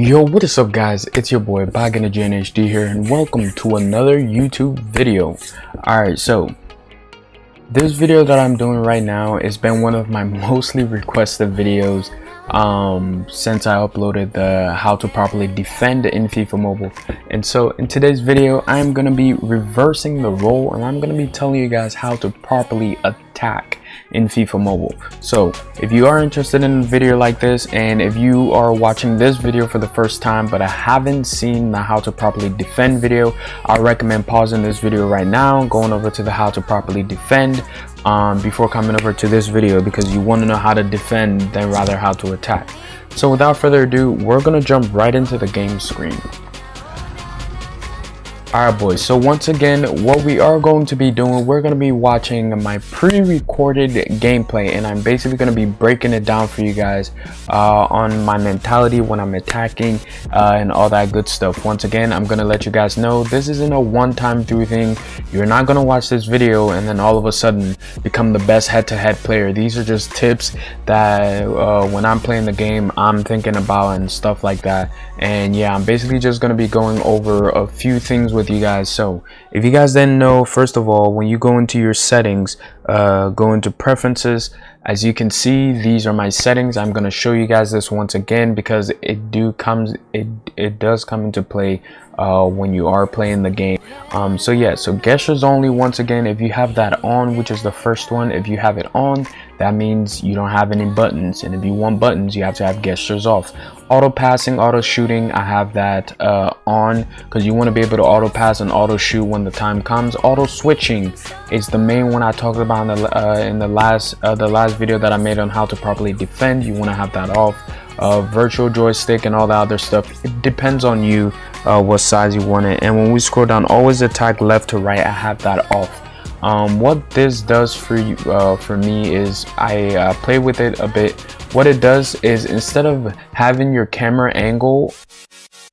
Yo, what is up guys, it's your boy back in the HD here, and welcome to another YouTube video. Alright, so this video that I'm doing right now has been one of my mostly requested videos since I uploaded the how to properly defend in FIFA Mobile. And so in today's video I'm going to be reversing the role, and I'm going to be telling you guys how to properly attack in FIFA Mobile. So if you are interested in a video like this, and if you are watching this video for the first time but I haven't seen the how to properly defend video, I recommend pausing this video right now, going over to the how to properly defend before coming over to this video, because you want to know how to defend than rather how to attack. So without further ado, we're gonna jump right into the game screen. Alright boys, so once again what we are going to be doing, we're going to be watching my pre-recorded gameplay, and I'm basically going to be breaking it down for you guys on my mentality when I'm attacking and all that good stuff. Once again, I'm going to let you guys know this isn't a one-time through thing. You're not going to watch this video and then all of a sudden become the best head-to-head player. These are just tips that when I'm playing the game I'm thinking about and stuff like that. And yeah, I'm basically just going to be going over a few things with you guys. So if you guys didn't know, first of all, when you go into your settings, go into preferences, as you can see these are my settings. I'm going to show you guys this once again because it does come into play when you are playing the game. So yeah, so gestures only, once again, if you have that on, which is the first one, if you have it on, that means you don't have any buttons, and if you want buttons you have to have gestures off. Auto passing, auto shooting, I have that on because you want to be able to auto pass and auto shoot when the time comes. Auto switching is the main one I talked about in the last video that I made on how to properly defend. You want to have that off. Virtual joystick and all the other stuff, it depends on you what size you want it. And when we scroll down, always attack left to right, I have that off. What this does for you, for me, is I play with it a bit. What it does is, instead of having your camera angle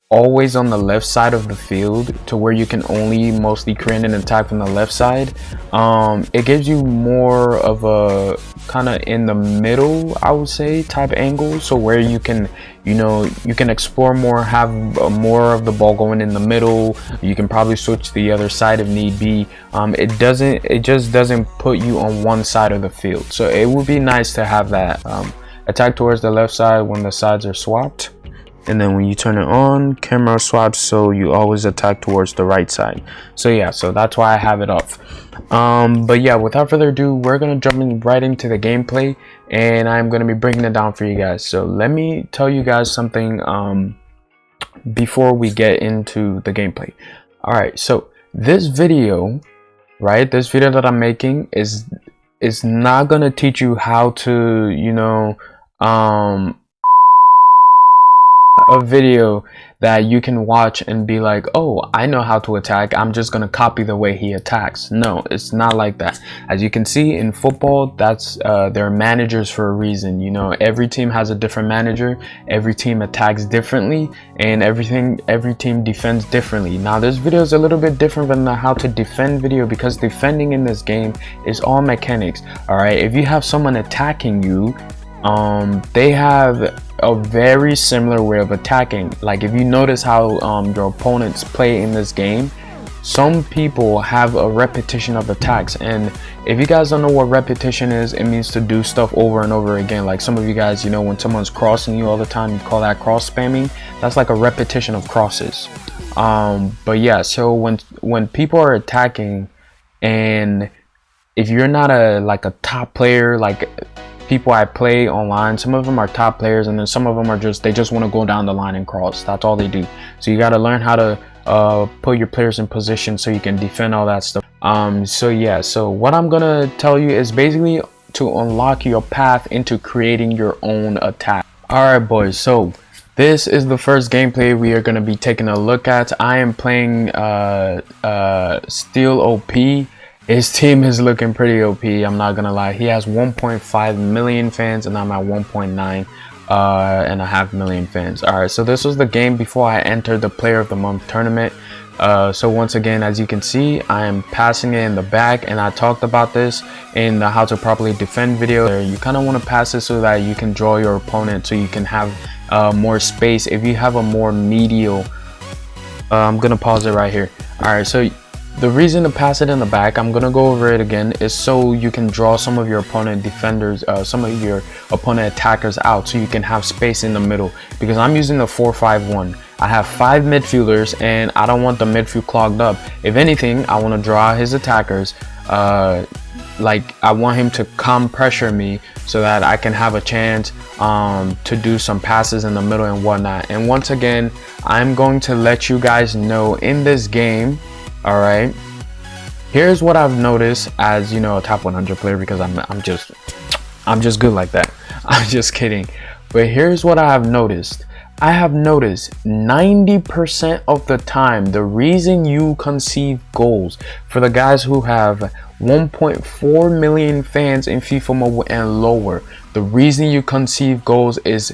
always on the left side of the field to where you can only mostly create an attack from the left side, it gives you more of a kind of in the middle, I would say, type angle, so where you can, you know, you can explore more, have more of the ball going in the middle. You can probably switch to the other side if need be. It just doesn't put you on one side of the field, so it would be nice to have that attack towards the left side when the sides are swapped. And then when you turn it on, camera swaps, so you always attack towards the right side. So yeah, so that's why I have it off. But yeah, without further ado, we're gonna jump right into the gameplay, and I'm gonna be breaking it down for you guys. So let me tell you guys something before we get into the gameplay. All right, so this video, right, this video that I'm making is not gonna teach you how to, you know, a video that you can watch and be like, oh, I know how to attack, I'm just gonna copy the way he attacks. No, it's not like that. As you can see in football, that's there are managers for a reason. You know, every team has a different manager, every team attacks differently, and every team defends differently. Now this video is a little bit different than the how to defend video, because defending in this game is all mechanics. All right, if you have someone attacking you, they have a very similar way of attacking. Like if you notice how your opponents play in this game, some people have a repetition of attacks, and if you guys don't know what repetition is, it means to do stuff over and over again. Like some of you guys, you know, when someone's crossing you all the time, you call that cross spamming. That's like a repetition of crosses. But yeah, so when people are attacking, and if you're not like a top player, like people I play online, some of them are top players, and then some of them are they just want to go down the line and cross. That's all they do. So you got to learn how to put your players in position so you can defend all that stuff. So yeah, so what I'm gonna tell you is basically to unlock your path into creating your own attack. All right boys, so this is the first gameplay we are going to be taking a look at. I am playing Steel OP. His team is looking pretty OP, I'm not gonna lie. He has 1.5 million fans, and I'm at 1.9 million fans. Alright, so this was the game before I entered the Player of the Month tournament. So once again, as you can see, I am passing it in the back, and I talked about this in the how to properly defend video. You kind of want to pass it so that you can draw your opponent, so you can have more space, if you have a more medial, I'm gonna pause it right here. All right, so the reason to pass it in the back, I'm gonna go over it again, is so you can draw some of your opponent defenders, some of your opponent attackers out, so you can have space in the middle. Because I'm using the 4-5-1. I have 5 midfielders, and I don't want the midfield clogged up. If anything, I want to draw out his attackers. Like, I want him to come pressure me so that I can have a chance to do some passes in the middle and whatnot. And once again, I'm going to let you guys know in this game. All right, here's what I've noticed as, you know, a top 100 player, because I'm just good like that. I'm just kidding. But here's what I have noticed. I have noticed 90% of the time, the reason you concede goals, for the guys who have 1.4 million fans in FIFA Mobile and lower, the reason you concede goals is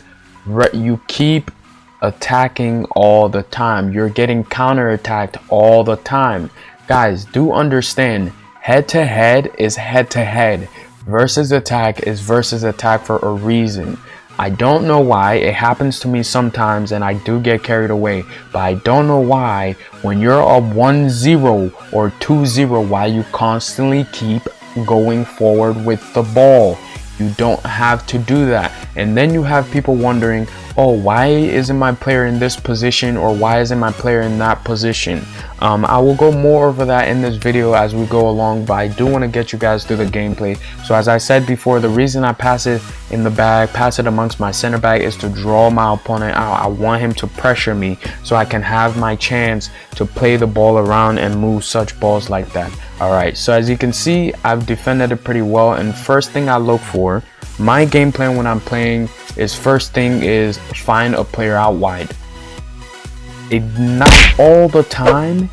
you keep attacking all the time. You're getting counterattacked all the time. Guys, do understand, head to head is head to head, versus attack is versus attack for a reason. I don't know why. It happens to me sometimes and I do get carried away, but I don't know why when you're up 1-0 or 2-0, why you constantly keep going forward with the ball. You don't have to do that. And then you have people wondering, oh, why isn't my player in this position, or why isn't my player in that position? I will go more over that in this video as we go along, but I do want to get you guys through the gameplay. So as I said before, the reason I pass it in the back, pass it amongst my center back, is to draw my opponent out. I want him to pressure me so I can have my chance to play the ball around and move such balls like that. All right, so as you can see, I've defended it pretty well. And first thing I look for, my game plan when I'm playing, is first thing is find a player out wide. Not all the time,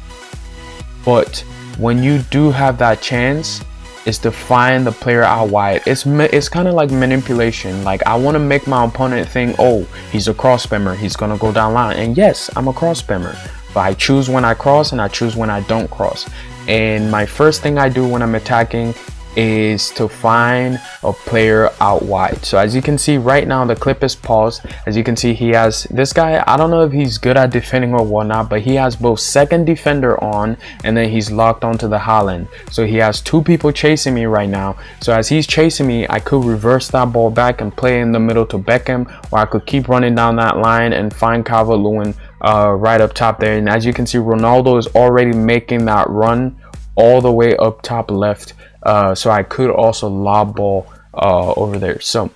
but when you do have that chance, is to find the player out wide. It's kind of like manipulation. Like, I want to make my opponent think, oh, he's a cross spammer, he's gonna go down line. And yes, I'm a cross spammer, but I choose when I cross and I choose when I don't cross. And my first thing I do when I'm attacking is to find a player out wide. So as you can see right now, the clip is paused. As you can see, he has this guy. I don't know if he's good at defending or whatnot, but he has both second defender on, and then he's locked onto the Holland. So he has 2 people chasing me right now. So as he's chasing me, I could reverse that ball back and play in the middle to Beckham, or I could keep running down that line and find Calvert-Lewin right up top there. And as you can see, Ronaldo is already making that run all the way up top left. So I could also lob ball over there. So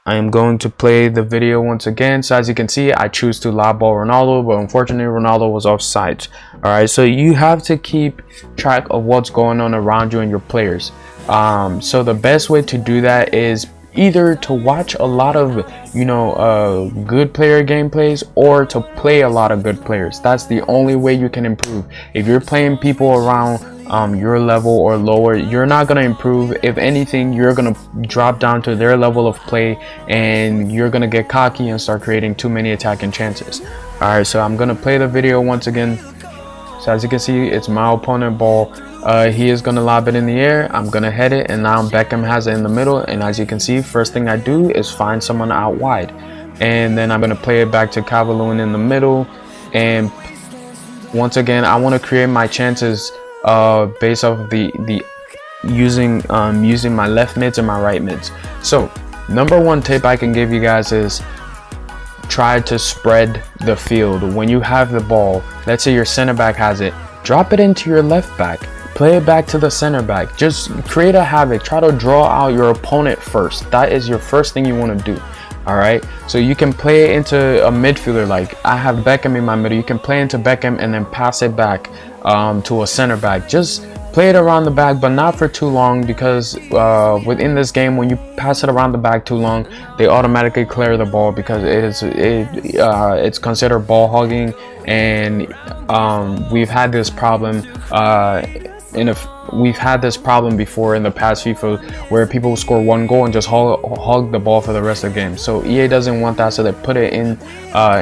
I am going to play the video once again. So as you can see, I choose to lob ball Ronaldo, but unfortunately Ronaldo was offside. All right, so you have to keep track of what's going on around you and your players. So the best way to do that is either to watch a lot of, you know, good player gameplays, or to play a lot of good players. That's the only way you can improve. If you're playing people around your level or lower, you're not gonna improve. If anything, you're gonna drop down to their level of play, and you're gonna get cocky and start creating too many attacking chances. All right, so I'm gonna play the video once again. So as you can see, it's my opponent ball. He is gonna lob it in the air. I'm gonna head it, and now Beckham has it in the middle. And as you can see, first thing I do is find someone out wide, and then I'm gonna play it back to Calvert-Lewin in the middle. And once again, I want to create my chances based off of the using my left mids and my right mids. So number one tip I can give you guys is try to spread the field. When you have the ball, let's say your center back has it, drop it into your left back, play it back to the center back. Just create a havoc. Try to draw out your opponent first. That is your first thing you want to do. All right, so you can play it into a midfielder. Like, I have Beckham in my middle. You can play into Beckham and then pass it back to a center back. Just play it around the back, but not for too long, because within this game, when you pass it around the back too long, they automatically clear the ball, because it's considered ball hogging. And we've had this problem we've had this problem before in the past FIFA where people score one goal and just hog the ball for the rest of the game. So EA doesn't want that, so they put it in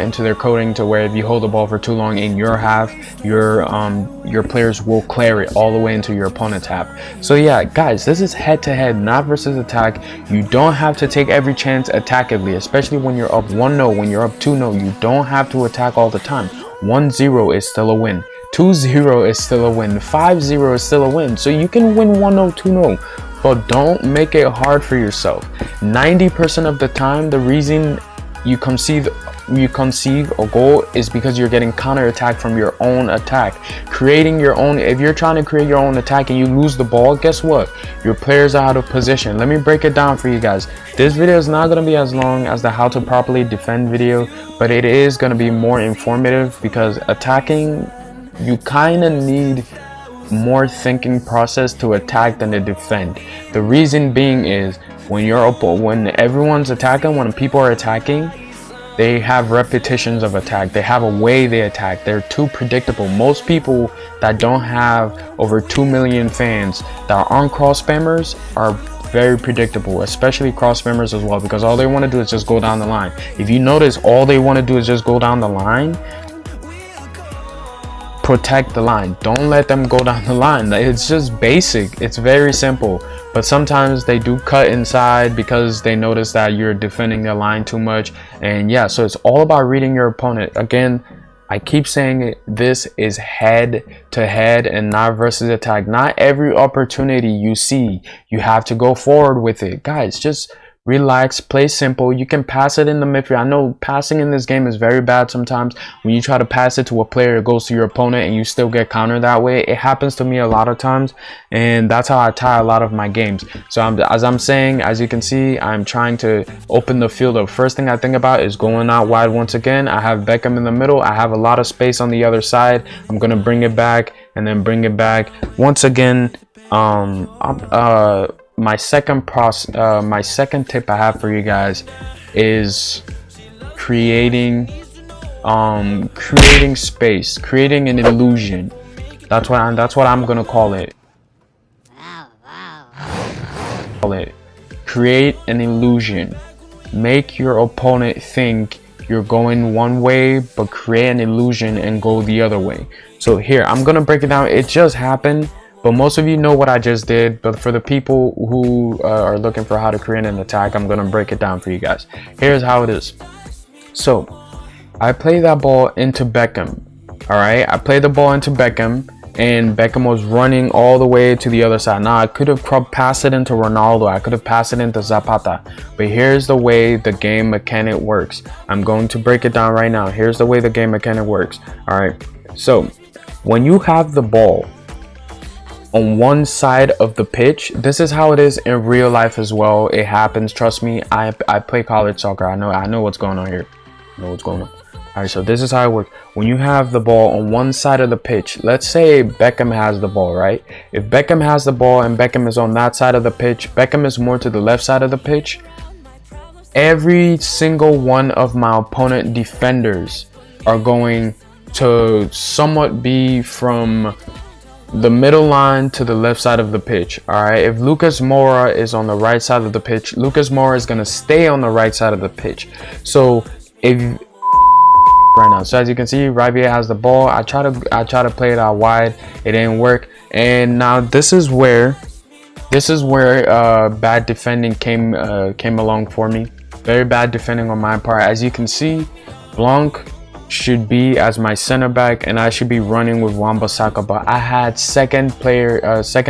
into their coding to where if you hold the ball for too long in your half, your players will clear it all the way into your opponent's half. So yeah, guys, this is head-to-head, not versus attack. You don't have to take every chance attackively, especially when you're up 1-0, when you're up 2-0. You don't have to attack all the time. 1-0 is still a win. 2-0 is still a win. 5-0 is still a win. So you can win 1-0, 2-0, but don't make it hard for yourself. 90% of the time, the reason you conceive a goal is because you're getting counterattack from your own attack. Creating your own, if you're trying to create your own attack and you lose the ball, guess what? Your players are out of position. Let me break it down for you guys. This video is not going to be as long as the how to properly defend video, but it is going to be more informative because attacking, you kind of need more thinking process to attack than to defend. The reason being is when everyone's attacking, when people are attacking, they have repetitions of attack. They have a way they attack. They're too predictable. Most people that don't have over 2 million fans that aren't cross spammers are very predictable, especially cross spammers as well, because all they want to do is just go down the line. If you notice, all they want to do is just go down the line. Protect the line. Don't let them go down the line. It's just basic. It's very simple, but sometimes they do cut inside because they notice that you're defending their line too much. And yeah, so it's all about reading your opponent. Again, I keep saying it, this is head to head and not versus attack. Not every opportunity you see you have to go forward with it. Guys, just relax, play simple. You can pass it in the midfield. I know passing in this game is very bad sometimes. When you try to pass it to a player, it goes to your opponent and you still get countered that way. It happens to me a lot of times, and that's how I tie a lot of my games. So as I'm saying, as you can see, I'm trying to open the field up. First thing I think about is going out wide once again. I have Beckham in the middle. I have a lot of space on the other side. I'm gonna bring it back and then bring it back once again. My second tip I have for you guys is creating space, creating an illusion. That's what I'm gonna call it. Create an illusion. Make your opponent think you're going one way, but create an illusion and go the other way. So here, I'm gonna break it down. It just happened, but most of you know what I just did. But for the people who are looking for how to create an attack, I'm gonna break it down for you guys. Here's how it is. So I play that ball into Beckham. All right, I played the ball into Beckham, and Beckham was running all the way to the other side. Now I could have passed it into Ronaldo, I could have passed it into Zapata, but here's the way the game mechanic works. I'm going to break it down right now. Here's the way the game mechanic works. All right, so when you have the ball on one side of the pitch, this is how it is in real life as well. It happens, trust me. I play college soccer. I know what's going on here. I know what's going on. All right, so this is how it works. When you have the ball on one side of the pitch, let's say Beckham has the ball, right? If Beckham has the ball and Beckham is on that side of the pitch, Beckham is more to the left side of the pitch, every single one of my opponent defenders are going to somewhat be from the middle line to the left side of the pitch. All right, if Lucas Moura is on the right side of the pitch, Lucas Moura is going to stay on the right side of the pitch. So if right now, so as you can see, Rabia has the ball. I try to play it out wide. It didn't work, and now this is where bad defending came along for me. Very bad defending on my part. As you can see, Blanc should be as my center back, and I should be running with Wan-Bissaka, but I had second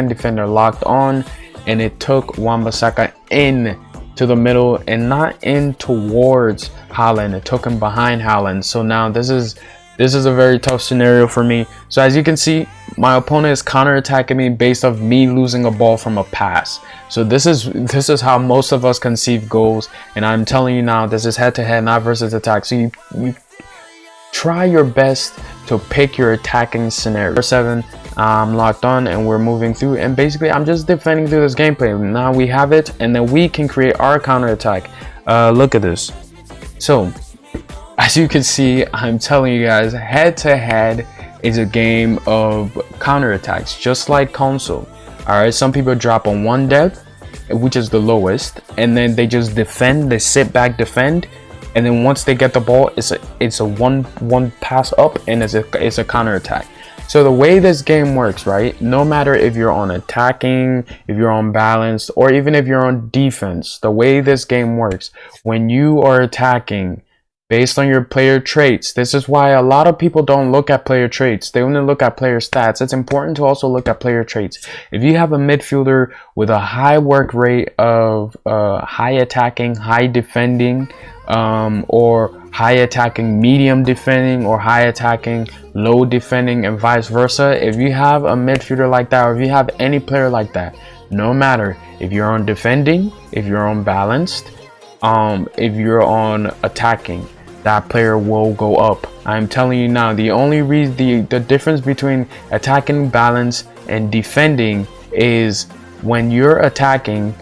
defender locked on, and it took Wan-Bissaka in to the middle and not in towards Haaland. It took him behind Haaland. So now this is a very tough scenario for me. So as you can see, my opponent is counterattacking me based off me losing a ball from a pass. So this is how most of us conceive goals, and I'm telling you now, this is head-to-head, not versus attack. So you try your best to pick your attacking scenario. 7, I'm locked on and we're moving through, and basically I'm just defending through this gameplay. Now we have it, and then we can create our counter attack. Look at this. So as you can see, I'm telling you guys, head to head is a game of counter attacks, just like console. All right, some people drop on 1 depth, which is the lowest, and then they just defend. They sit back, defend, and then once they get the ball, it's a one pass up, and it's a counter attack. So the way this game works, right, no matter if you're on attacking, if you're on balance, or even if you're on defense, the way this game works, when you are attacking based on your player traits, this is why a lot of people don't look at player traits. They only look at player stats. It's important to also look at player traits. If you have a midfielder with a high work rate of high attacking, high defending, or high attacking, medium defending, or high attacking, low defending, and vice versa, if you have a midfielder like that, or if you have any player like that, no matter if you're on defending, if you're on balanced, if you're on attacking, that player will go up. I'm telling you now, the only reason, the difference between attacking, balance, and defending is when you're attacking,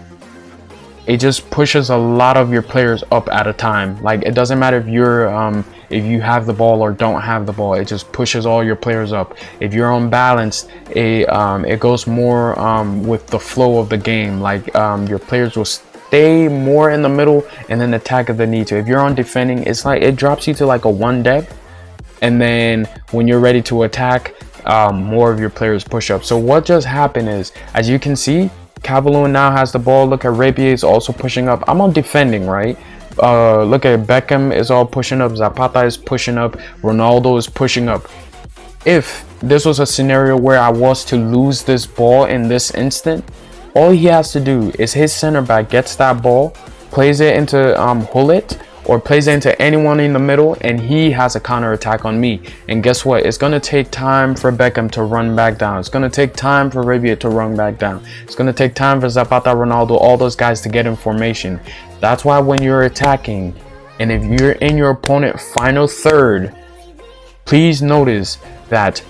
it just pushes a lot of your players up at a time. Like, it doesn't matter if you're if you have the ball or don't have the ball, it just pushes all your players up. If you're on balance, it goes more with the flow of the game. Like, your players will stay more in the middle and then attack if they need to. If you're on defending, it's like it drops you to like a 1 depth, and then when you're ready to attack, more of your players push up. So what just happened is, as you can see, Cavaloon now has the ball. Look at Rabiot is also pushing up. I'm on defending, right? Look at Beckham is all pushing up. Zapata is pushing up. Ronaldo is pushing up. If this was a scenario where I was to lose this ball in this instant, all he has to do is his center back gets that ball, plays it into Hullet, or plays it into anyone in the middle, and he has a counter attack on me. And guess what? It's gonna take time for Beckham to run back down. It's gonna take time for Rabiot to run back down. It's gonna take time for Zapata, Ronaldo, all those guys to get in formation. That's why when you're attacking, and if you're in your opponent final third, please notice that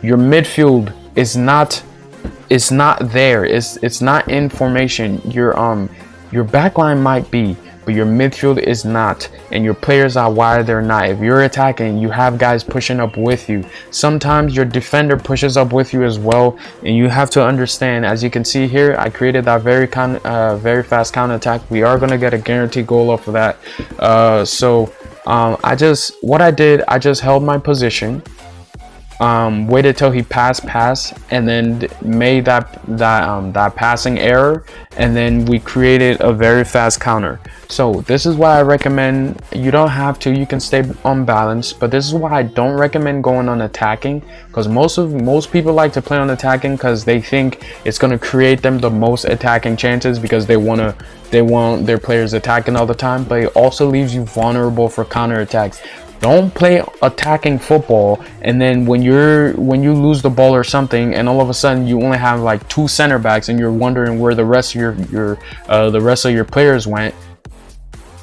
your midfield is not there. It's not in formation. Your backline might be, but your midfield is not, and your players are why they're not. If you're attacking, you have guys pushing up with you. Sometimes your defender pushes up with you as well, and you have to understand. As you can see here, I created that very fast counter attack. We are gonna get a guaranteed goal off of that. I just held my position, waited till he pass, and then made that passing error, and then we created a very fast counter. So this is why I recommend, you don't have to, you can stay on balance, but this is why I don't recommend going on attacking, because most people like to play on attacking because they think it's going to create them the most attacking chances, because they want their players attacking all the time, but it also leaves you vulnerable for counter attacks. Don't play attacking football, and then when you lose the ball or something, and all of a sudden you only have like 2 center backs, and you're wondering where the rest of your players went.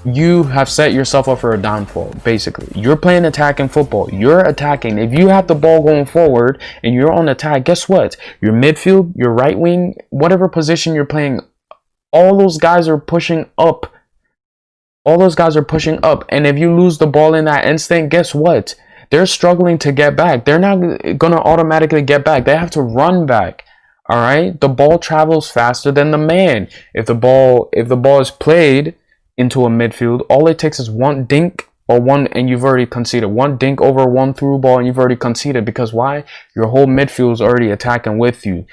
You have set yourself up for a downfall. Basically, you're playing attacking football. You're attacking. If you have the ball going forward and you're on attack, guess what? Your midfield, your right wing, whatever position you're playing, all those guys are pushing up. All those guys are pushing up, and if you lose the ball in that instant, guess what? They're struggling to get back. They're not going to automatically get back. They have to run back. All right? The ball travels faster than the man. If the ball is played into a midfield, all it takes is one dink and you've already conceded. One dink over one through ball and you've already conceded, because why? Your whole midfield is already attacking with you.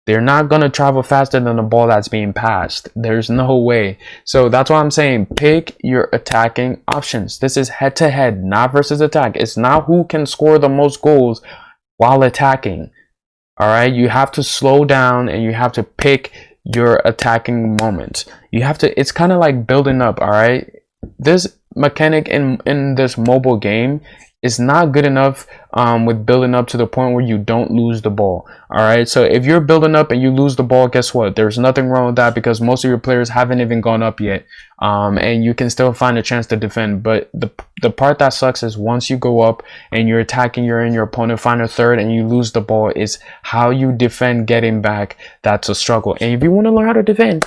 They're not going to travel faster than the ball that's being passed. There's no way. So that's why I'm saying pick your attacking options. This is head to head, not versus attack. It's not who can score the most goals while attacking. All right. You have to slow down and you have to pick your attacking moments. You have to, it's kind of like building up. All right. This mechanic in this mobile game is not good enough with building up to the point where you don't lose the ball. All right, so if you're building up and you lose the ball, guess what? There's nothing wrong with that, because most of your players haven't even gone up yet, and you can still find a chance to defend. But the part that sucks is once you go up and you're attacking, you're in your opponent final third and you lose the ball, is how you defend getting back. That's a struggle. And if you want to learn how to defend,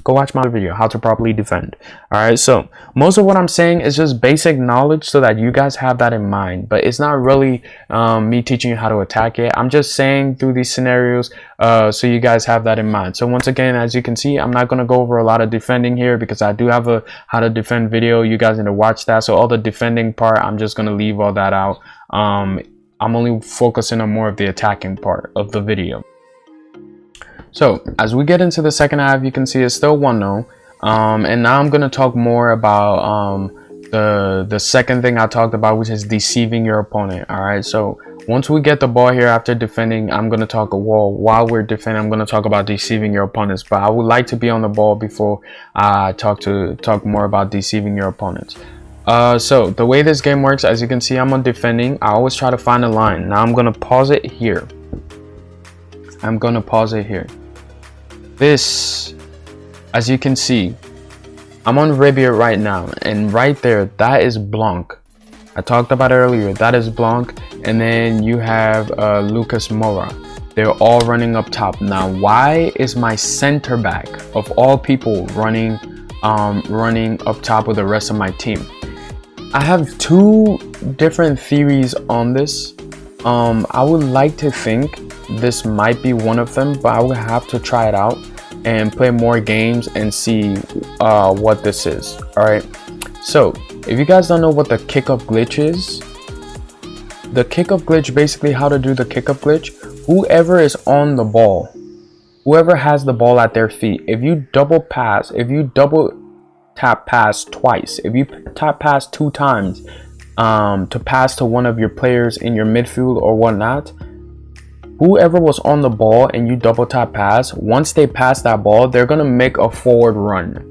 go watch my video, how to properly defend. All right, so most of what I'm saying is just basic knowledge so that you guys have that in mind, but it's not really me teaching you how to attack it. I'm just saying through these scenarios so you guys have that in mind. So once again, as you can see, I'm not going to go over a lot of defending here because I do have a how to defend video. You guys need to watch that. So all the defending part, I'm just going to leave all that out. I'm only focusing on more of the attacking part of the video. So as we get into the second half, you can see it's still 1-0. And now I'm going to talk more about the second thing I talked about, which is deceiving your opponent. All right, so once we get the ball here after defending, I'm going to talk, well, while we're defending, I'm going to talk about deceiving your opponents, but I would like to be on the ball before I talk more about deceiving your opponents. So the way this game works, as you can see, I'm on defending. I always try to find a line. Now I'm going to pause it here. This, as you can see, I'm on Ribier right now, and right there, that is Blanc. I talked about it earlier, that is Blanc, and then you have Lucas Moura. They're all running up top. Now, why is my center back of all people running up top with the rest of my team? I have two different theories on this. I would like to think this might be one of them, but I will have to try it out and play more games and see what this is. All right, so if you guys don't know what the kick-up glitch is, the kick-up glitch, basically how to do the kick-up glitch, whoever is on the ball, whoever has the ball at their feet, if you double tap pass twice, if you tap pass 2 times to pass to one of your players in your midfield or whatnot, whoever was on the ball and you double tap pass, once they pass that ball, they're gonna make a forward run.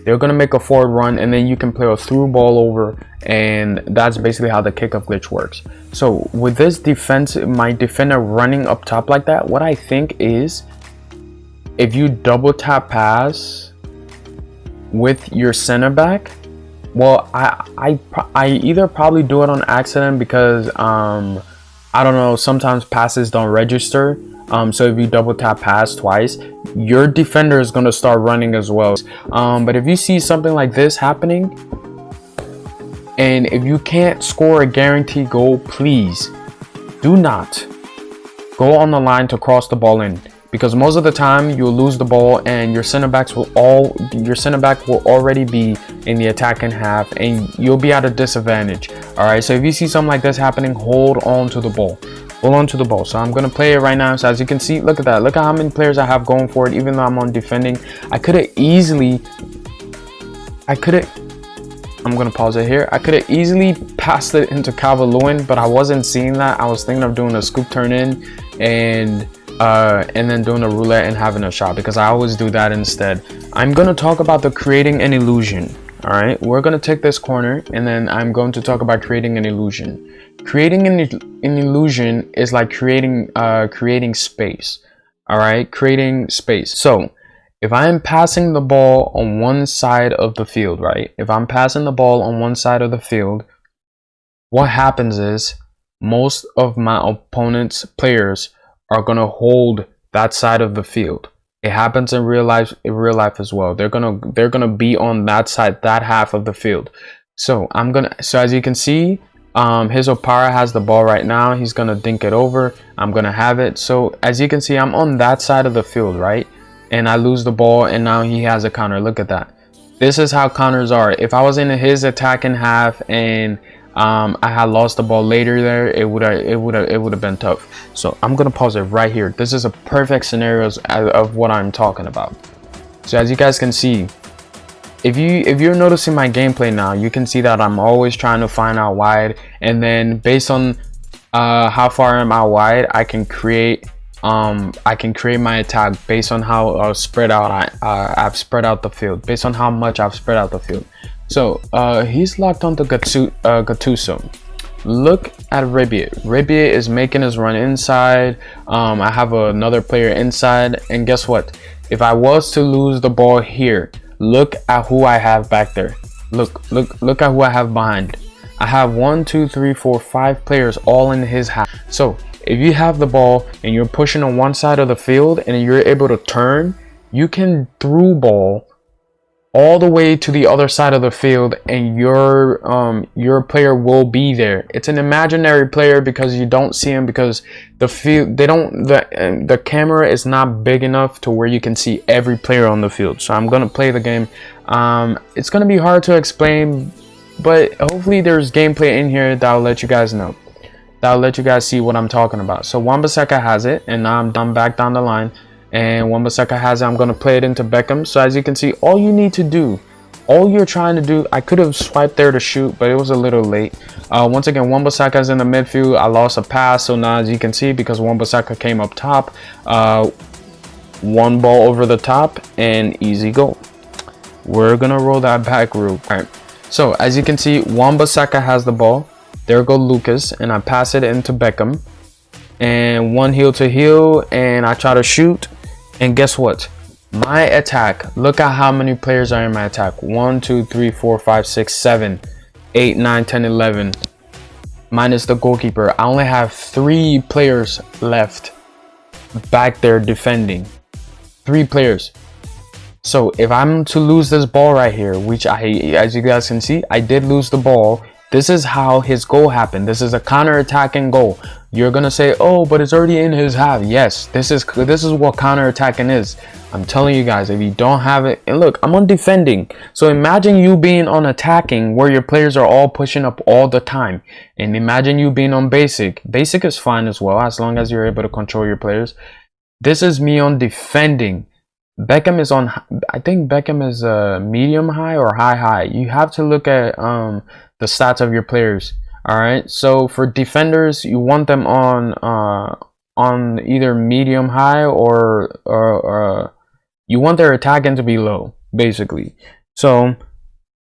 And then you can play a through ball over, and that's basically how the kick-up glitch works. So with this defense, my defender running up top like that, what I think is, if you double tap pass with your center back, well, I either probably do it on accident because I don't know, sometimes passes don't register. So if you double tap pass twice, your defender is going to start running as well. But if you see something like this happening, and if you can't score a guaranteed goal, please do not go on the line to cross the ball in, because most of the time you'll lose the ball and your center back will already be in the attacking half and you'll be at a disadvantage. All right, so if you see something like this happening, hold on to the ball. So I'm gonna play it right now. So as you can see, look at that, look at how many players I have going for it. Even though I'm on defending, I'm gonna pause it here. I could have easily passed it into Calvert-Lewin, but I wasn't seeing that. I was thinking of doing a scoop turn in and then doing a roulette and having a shot, because I always do that instead. I'm going to talk about the creating an illusion. All right, we're going to take this corner and then I'm going to talk about creating an illusion. Creating an illusion is like creating space. All right, creating space. So if I am passing the ball on one side of the field, right? If I'm passing the ball on one side of the field, what happens is most of my opponent's players are gonna hold that side of the field. It happens in real life as well. They're gonna be on that side, that half of the field. So so as you can see, his Opara has the ball right now. He's gonna dink it over. I'm gonna have it. So as you can see, I'm on that side of the field, right? And I lose the ball, and now he has a counter. Look at that. This is how counters are. If I was in his attacking half and I had lost the ball later there, it would have been tough. So I'm gonna pause it right here. This is a perfect scenario of what I'm talking about. So as you guys can see, if you're noticing my gameplay now, you can see that I'm always trying to find out wide, and then based on how far I'm out wide, I can create my attack based on how spread out I've spread out the field, based on how much I've spread out the field. So he's locked onto Gattuso. Look at Ribier. Ribier is making his run inside. I have another player inside, and guess what? If I was to lose the ball here, look at who I have back there. Look at who I have behind. I have 1, 2, 3, 4, 5 players all in his half. So if you have the ball and you're pushing on one side of the field and you're able to turn, you can through ball all the way to the other side of the field, and your player will be there. It's an imaginary player because you don't see him, because the field, the camera is not big enough to where you can see every player on the field. So I'm gonna play the game. It's gonna be hard to explain, but hopefully there's gameplay in here that'll let you guys know, that'll let you guys see what I'm talking about. So Wan-Bissaka has it, and now I'm back down the line. And Wan-Bissaka has it. I'm going to play it into Beckham. So as you can see, all you need to do, all you're trying to do, I could have swiped there to shoot, but it was a little late. Once again, Wan-Bissaka is in the midfield. I lost a pass. So now as you can see, because Wan-Bissaka came up top, one ball over the top and easy goal. We're going to roll that back real quick. All right. So as you can see, Wan-Bissaka has the ball. There goes Lucas, and I pass it into Beckham. And one heel to heel, and I try to shoot. And guess what? My attack, look at how many players are in my attack. 1, 2, 3, 4, 5, 6, 7, 8, 9, 10, 11. Minus the goalkeeper. I only have 3 players left back there defending. 3 players. So if I'm to lose this ball right here, which as you guys can see, I did lose the ball. This is how his goal happened. This is a counter-attacking goal. You're gonna say, oh, but it's already in his half. Yes, this is what counter-attacking is. I'm telling you guys, if you don't have it, and look, I'm on defending. So imagine you being on attacking where your players are all pushing up all the time. And imagine you being on basic. Basic is fine as well, as long as you're able to control your players. This is me on defending. Beckham is on, I think Beckham is medium high or high. You have to look at the stats of your players. All right, so for defenders, you want them on either medium high or you want their attacking to be low, basically. So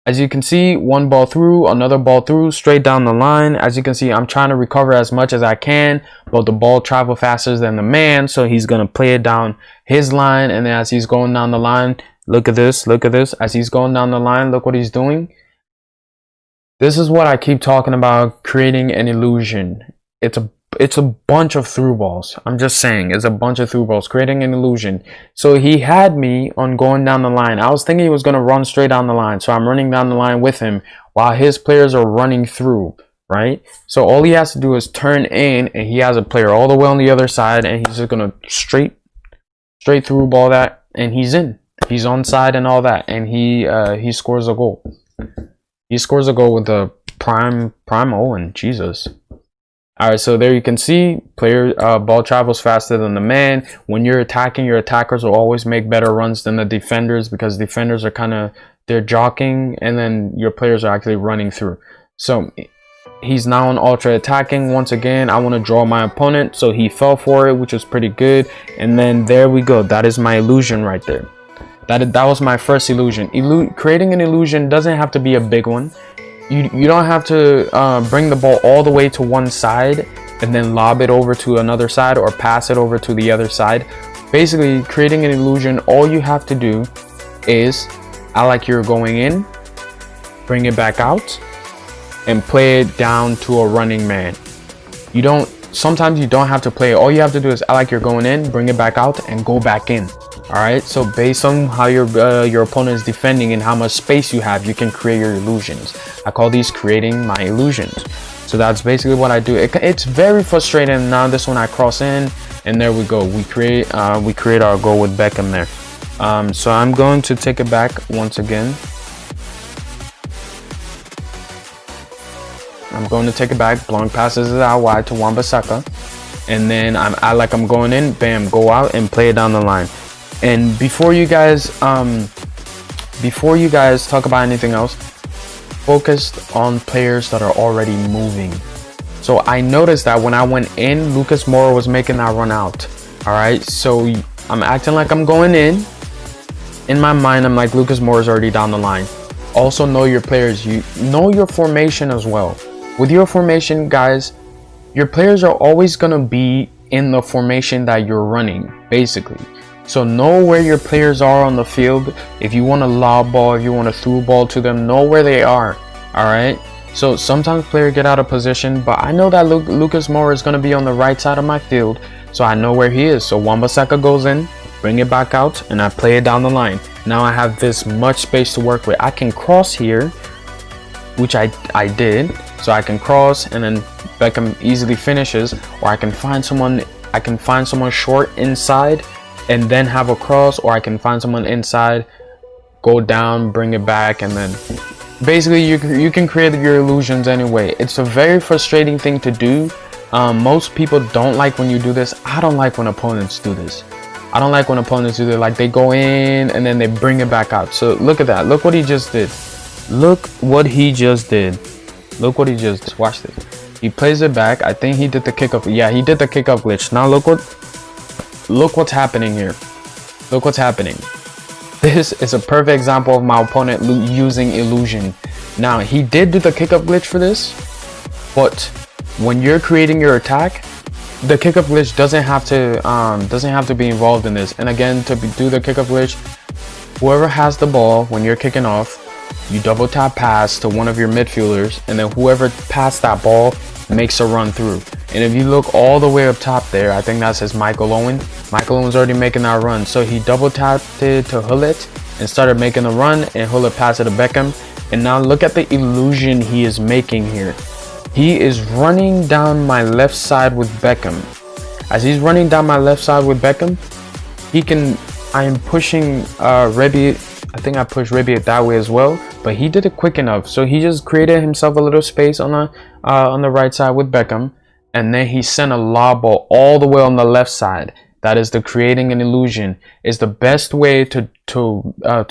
as you can see, one ball through, another ball through, straight down the line. As you can see, I'm trying to recover as much as I can, but the ball travels faster than the man, so he's gonna play it down his line. And then as he's going down the line, look at this, as he's going down the line, look what he's doing. This is what I keep talking about, creating an illusion. It's a bunch of through balls. I'm just saying, it's a bunch of through balls, creating an illusion. So he had me on going down the line. I was thinking he was going to run straight down the line. So I'm running down the line with him while his players are running through, right? So all he has to do is turn in, and he has a player all the way on the other side, and he's just going to straight through ball that, and he's in. He's onside and all that, and he scores a goal. He scores a goal with a prime Owen. Jesus. All right, so there you can see ball travels faster than the man. When you're attacking, your attackers will always make better runs than the defenders, because defenders are they're jockeying, and then your players are actually running through. So he's now on ultra attacking. Once again, I want to draw my opponent, so he fell for it, which was pretty good. And then there we go. That is my illusion right there. That was my first illusion. Creating an illusion doesn't have to be a big one. You don't have to bring the ball all the way to one side and then lob it over to another side or pass it over to the other side. Basically, creating an illusion, all you have to do is act like you're going in, bring it back out, and play it down to a running man. Sometimes you don't have to play it. All you have to do is act like you're going in, bring it back out, and go back in. All right, so based on how your opponent is defending and how much space you have, you can create your illusions. I call these creating my illusions. So that's basically what I do. It's very frustrating. Now this one I cross in, and there we go. We create our goal with Beckham there. So I'm going to take it back once again. I'm going to take it back. Blowing passes it out wide to Wan-Bissaka, and then I like I'm going in. Bam, go out and play it down the line. And before you guys talk about anything else, focus on players that are already moving. So I noticed that when I went in, Lucas Moura was making that run out. All right, so I'm acting like I'm going in. In my mind, I'm like, Lucas Moura is already down the line. Also know your players. You know your formation as well. With your formation, guys, your players are always gonna be in the formation that you're running, basically. So know where your players are on the field. If you want to lob ball, if you want to throw ball to them, know where they are. All right. So sometimes players get out of position, but I know that Lucas Moura is going to be on the right side of my field, so I know where he is. So Wan-Bissaka goes in, bring it back out, and I play it down the line. Now I have this much space to work with. I can cross here, which I did, so I can cross and then Beckham easily finishes, or I can find someone short inside and then have a cross, or I can find someone inside, go down, bring it back, and then basically you can create your illusions anyway. It's a very frustrating thing to do. Most people don't like when you do this. I don't like when opponents do this. I don't like when opponents do that. Like, they go in and then they bring it back out. So look at that. Look what he just did. Look what he just did. Look what he just did. Watch this. He plays it back. I think he did the kick up. Yeah, he did the kick up glitch. Now look what's happening here. Look what's happening. This is a perfect example of my opponent using illusion. Now, he did do the kick up glitch for this, but when you're creating your attack, the kick up glitch doesn't have to be involved in this. And again, to do the kick up glitch, whoever has the ball when you're kicking off, you double tap pass to one of your midfielders, and then whoever passed that ball makes a run through. And if you look all the way up top there, I think that says Michael Owen. Michael Owen's already making that run, so he double tapped it to Hullet and started making the run, and Hullet passed it to Beckham. And now look at the illusion he is making here. He is running down my left side with Beckham. As he's running down my left side with Beckham, I am pushing Rebic. I think I pushed Rebic that way as well, but he did it quick enough. So he just created himself a little space on the right side with Beckham, and then he sent a lob ball all the way on the left side. That is the creating an illusion. Is the best way to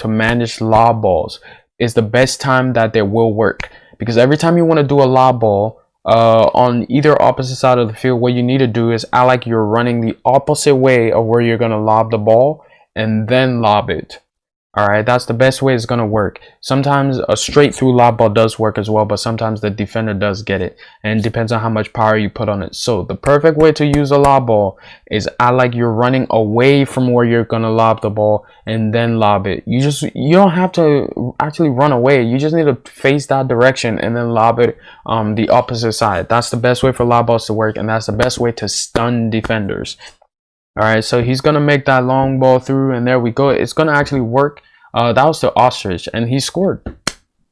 manage lob balls. Is the best time that they will work, because every time you want to do a lob ball on either opposite side of the field, what you need to do is act like you're running the opposite way of where you're going to lob the ball and then lob it. Alright, that's the best way it's going to work. Sometimes a straight through lob ball does work as well, but sometimes the defender does get it, and it depends on how much power you put on it. So the perfect way to use a lob ball is act like you're running away from where you're going to lob the ball and then lob it. You don't have to actually run away. You just need to face that direction and then lob it the opposite side. That's the best way for lob balls to work, and that's the best way to stun defenders. Alright, so he's gonna make that long ball through, and there we go. It's gonna actually work. That was the ostrich, and he scored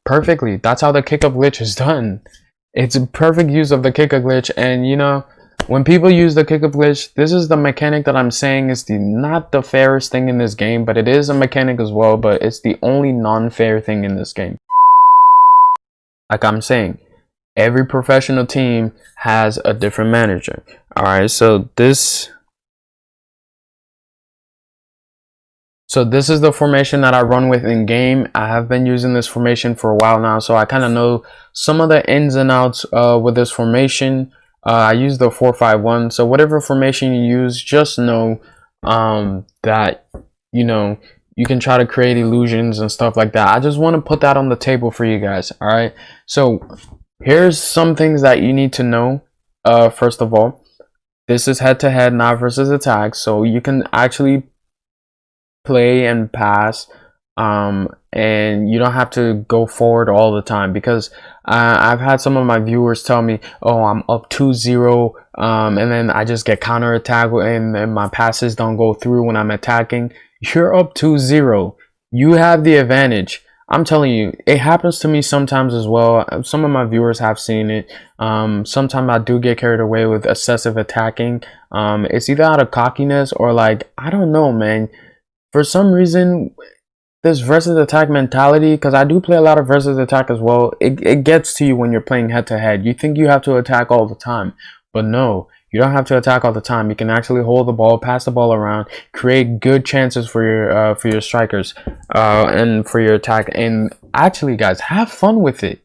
perfectly. That's how the kick up glitch is done. It's a perfect use of the kick up glitch. And you know, when people use the kick up glitch, this is the mechanic that I'm saying is not the fairest thing in this game, but it is a mechanic as well, but it's the only non-fair thing in this game. Like I'm saying, every professional team has a different manager. Alright, so this is the formation that I run with in game. I have been using this formation for a while now, so I kind of know some of the ins and outs with this formation. I use the 4-5-1, so whatever formation you use, just know that, you know, you can try to create illusions and stuff like that. I just want to put that on the table for you guys. All right, so here's some things that you need to know. First of all, this is head-to-head, not versus attack, so you can actually play and pass, and you don't have to go forward all the time, because I've had some of my viewers tell me, oh, I'm up 2-0, and then I just get counter attack and my passes don't go through when I'm attacking. You're up 2-0, you have the advantage. I'm telling you, it happens to me sometimes as well. Some of my viewers have seen it. Sometimes I do get carried away with excessive attacking. It's either out of cockiness or, like, I don't know, man. For some reason, this versus attack mentality, because I do play a lot of versus attack as well, it gets to you when you're playing head to head. You think you have to attack all the time, but no, you don't have to attack all the time. You can actually hold the ball, pass the ball around, create good chances for your strikers and for your attack. And actually, guys, have fun with it.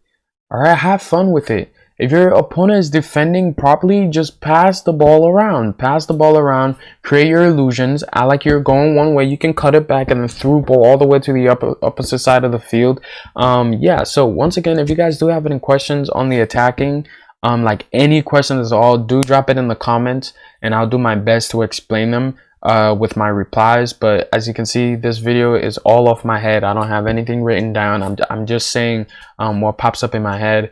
All right, have fun with it. If your opponent is defending properly, just pass the ball around. Pass the ball around. Create your illusions. I like you're going one way. You can cut it back and then through ball all the way to the opposite side of the field. Yeah, so once again, if you guys do have any questions on the attacking, like any questions at all, do drop it in the comments, and I'll do my best to explain them with my replies. But as you can see, this video is all off my head. I don't have anything written down. I'm just saying what pops up in my head.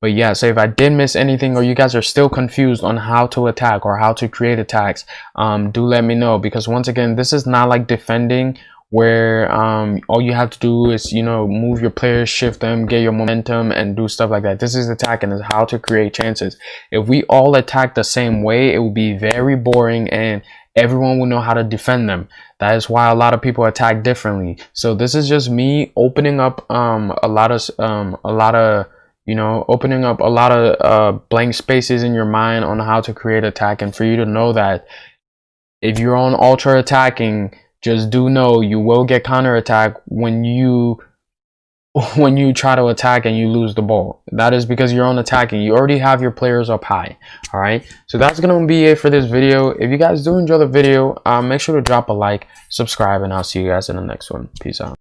But yeah, so if I did miss anything, or you guys are still confused on how to attack or how to create attacks, do let me know, because once again, this is not like defending where all you have to do is, you know, move your players, shift them, get your momentum, and do stuff like that. This is attacking, is how to create chances. If we all attack the same way, it would be very boring and everyone will know how to defend them. That is why a lot of people attack differently. So this is just me opening up a lot of you know, opening up a lot of blank spaces in your mind on how to create attack, and for you to know that if you're on ultra attacking, just do know you will get counter attack when you try to attack and you lose the ball. That is because you're on attacking. You already have your players up high. All right, so that's gonna be it for this video. If you guys do enjoy the video, make sure to drop a like, subscribe, and I'll see you guys in the next one. Peace out.